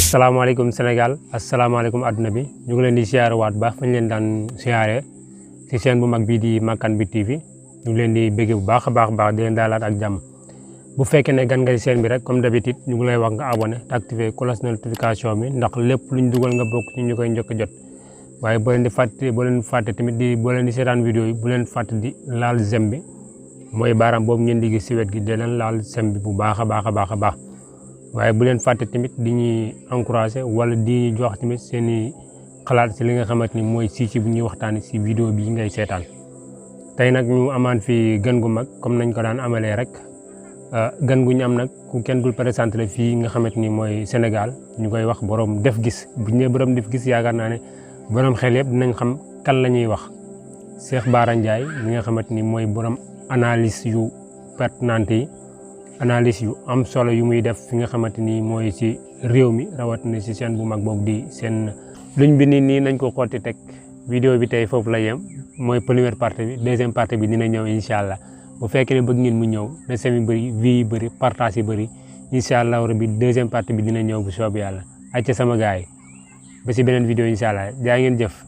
Assalamualaikum Sénégal assalamualaikum aduna bi ñu ngi leen di siyaare waat baax fañ leen daan siyaare ci chaîne bu mag bi di Makane bi TV ñu ngi leen di bëgg bu baax di leen daalaat ak jàmm bu fekkee ne gan nga ci chaîne bi rek comme d'habitude ñu ngi lay wax nga abonné te activer cloche notification bi ndax lépp luñ dugal nga bokk ci ñu koy njëkk jot waaye boo leen di fàtte tamit boo leen di seetaan vidéo yi bu leen fàtte di laal j'aime bi mooy baaraam boobu ngeen di gis ci wet gi de leen laal j'aime bi bu baax a baax waaye bu leen fàtte tamit di ñuy encourager wala di jox tamit seeni xalaat ci li nga xamante ni mooy ci bu ñuy waxtaanee ci vidéo bi ngay seetaan tey nag ñu amaan fi gan gu mag comme nañ ko daan amalee rek gan gu ñu am nag ku kenn dul présenté la fii nga xamante ni mooy Sénégal ñu koy wax borom def gis bu ñu nee borom def gis yaakaar naa ne borom xel yëpp dinañ xam kan la ñuy wax Cheikh Bara Ndiaye mi nga xamante ni mooy borom analyse yu pertinente yi. analyse yu am solo yu muy def fi nga xamante ni mooy ci réew mi rawatina ci chaîne bu mag boobu di seen luñ bi nii nañ ko xotti teg vidéo bi tey foofu la yem mooy première partie bi deuxième partie bi dina ñëw incha allah bu fekkee ne bëgg ngeen mu ñëw na semi bëri vie yi bëri partage yi bëri incha allah rabbi deuxième partie bi dina ñëw bu soob yàlla acca sama gars yi ba ci beneen vidéo incha allah jaa ngeen jëf